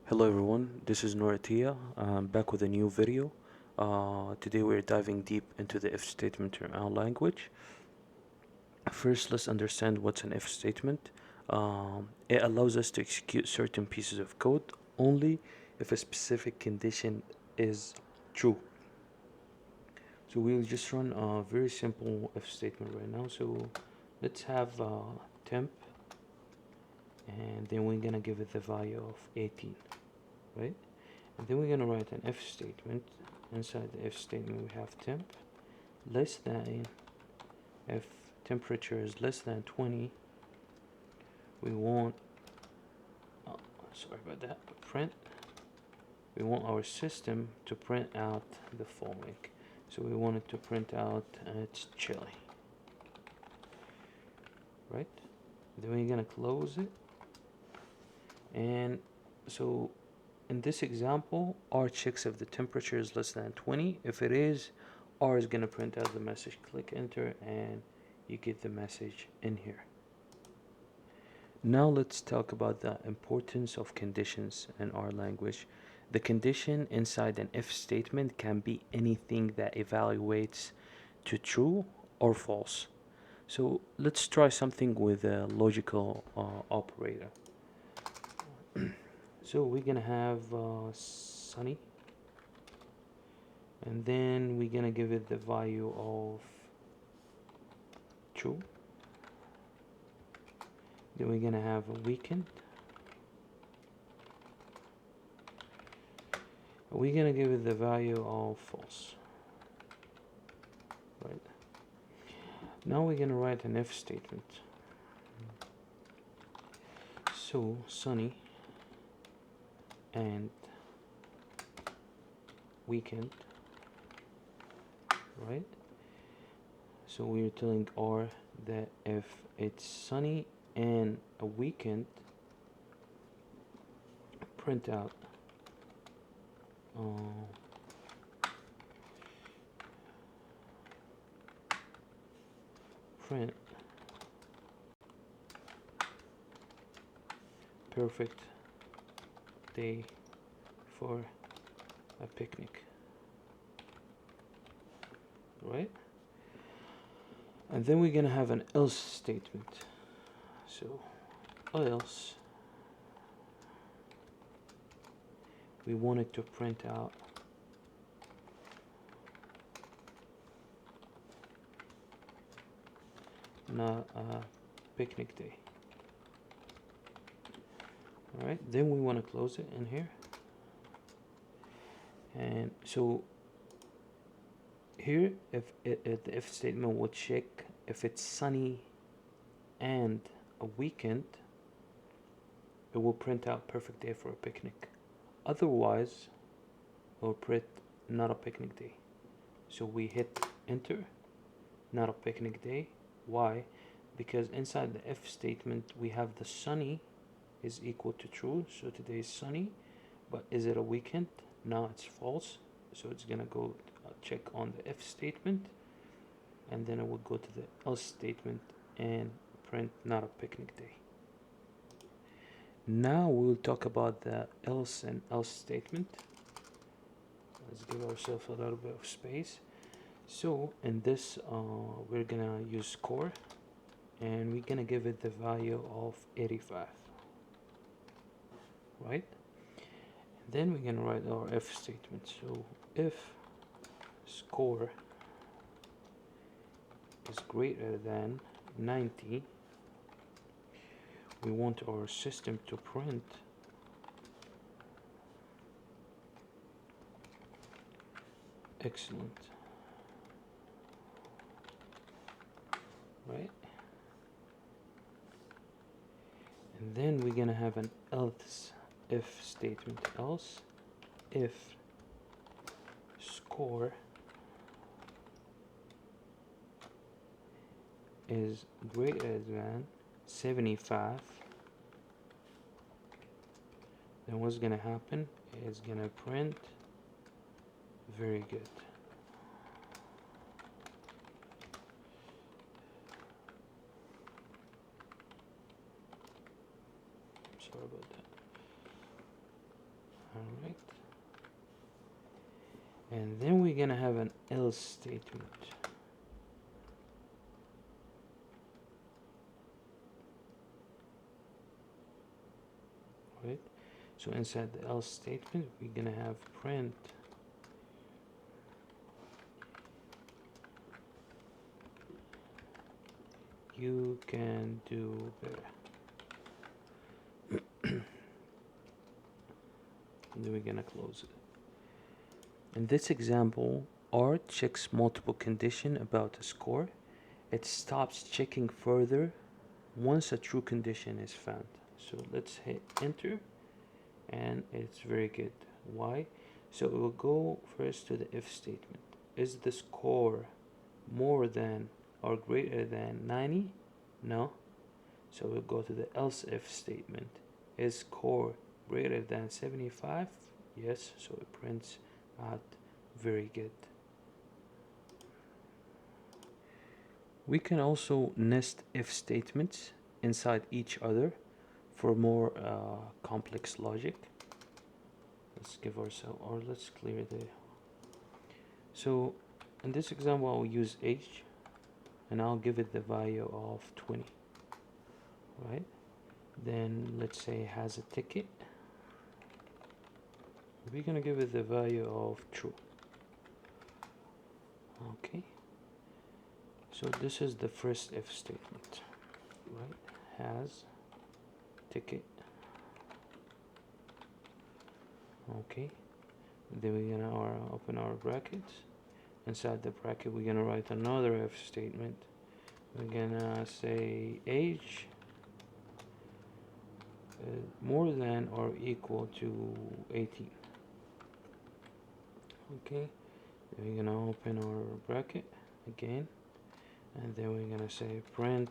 Hello everyone, this is Noratia. I'm back with a new video. Today we're diving deep into the if statement in our language. First, let's understand what's an if statement. It allows us to execute certain pieces of code only if a specific condition is true. So we'll just run a very simple if statement right now. So let's have temp, and then we're gonna give it the value of 18, right? And then we're going to write an if statement. Inside the if statement we have temp less than, if temperature is less than 20, we want sorry about that, print, we want our system to print out the following. So we want it to print out it's chilly, right? Then we're going to close it. And so in this example, R checks if the temperature is less than 20. If it is, R is going to print out the message. Click enter and you get the message in here. Now let's talk about the importance of conditions in our language. The condition inside an if statement can be anything that evaluates to true or false. So let's try something with a logical operator. So we're gonna have sunny, and then we're gonna give it the value of true. Then we're gonna have a weekend. We're gonna give it the value of false, right? Now we're gonna write an if statement. So sunny and weekend, right? So we're telling R that if it's sunny and a weekend, print out print perfect day for a picnic, right? And then we're gonna have an else statement. So else, we want it to print out not a picnic day. Alright, then we want to close it in here. And so here, if the if statement would check if it's sunny and a weekend, it will print out perfect day for a picnic. Otherwise, it will print not a picnic day. So we hit enter, not a picnic day. Why? Because inside the if statement we have the sunny is equal to true, so today is sunny. But is it a weekend? No, it's false. So it's gonna go check on the if statement, and then it will go to the else statement and print not a picnic day. Now we'll talk about the else and else statement. Let's give ourselves a little bit of space. So in this we're gonna use score, and we're gonna give it the value of 85, right? And then we're gonna write our if statement. So if score is greater than 90, we want our system to print excellent, right? And then we're gonna have an else if statement. Else if score is greater than 75, then what's gonna happen? It's gonna print very good. Sorry about that. right? And then we're gonna have an else statement, right? So inside the else statement, we're gonna have print you can do better. And then we're gonna close it. In this example, R checks multiple conditions about a score. It stops checking further once a true condition is found. So let's hit enter, and it's very good. Why? So it will go first to the if statement. Is the score more than or greater than 90? No. So we'll go to the else if statement. Is score greater than 75? Yes. So it prints out very good. We can also nest if statements inside each other for more complex logic. Let's give ourselves, or let's clear the. So in this example, I'll use age, and I'll give it the value of 20, right? Then let's say it has a ticket. We're gonna give it the value of true. Okay. So this is the first if statement, right? Has ticket. Okay. Then we're gonna open our brackets. Inside the bracket, we're gonna write another if statement. We're gonna say age more than or equal to 18. Okay. Then we're gonna open our bracket again, and then we're gonna say print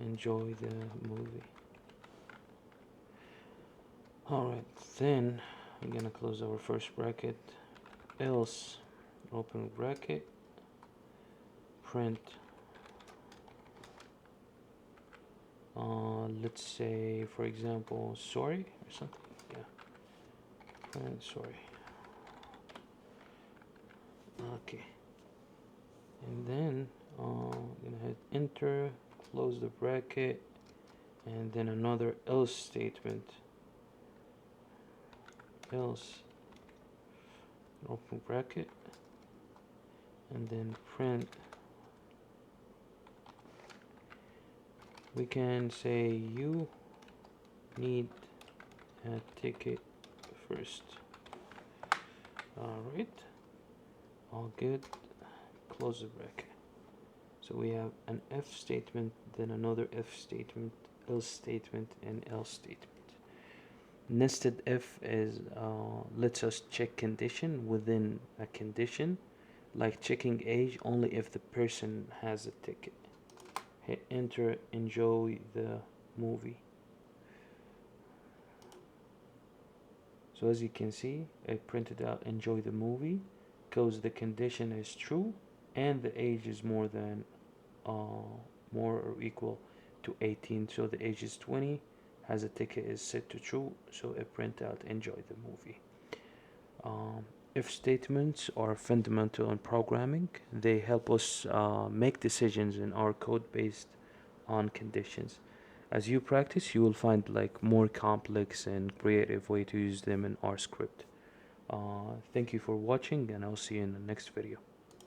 enjoy the movie. Alright, then we're gonna close our first bracket, else open bracket, print let's say for example sorry or something. Yeah, print sorry. Okay, and then I'm gonna hit enter, close the bracket, and then another else statement, else open bracket, and then print. We can say you need a ticket first. Alright, all good. Close the bracket. So we have an if statement, then another if statement, else statement, and else statement. Nested if is lets us check condition within a condition, like checking age only if the person has a ticket. Hit enter, enjoy the movie. So as you can see, it printed out enjoy the movie because the condition is true and the age is more than more or equal to 18. So the age is 20, has a ticket is set to true, so it print out enjoy the movie. If statements are fundamental in programming. They help us make decisions in our code based on conditions. As you practice, you will find like more complex and creative way to use them in our script. Thank you for watching, and I'll see you in the next video.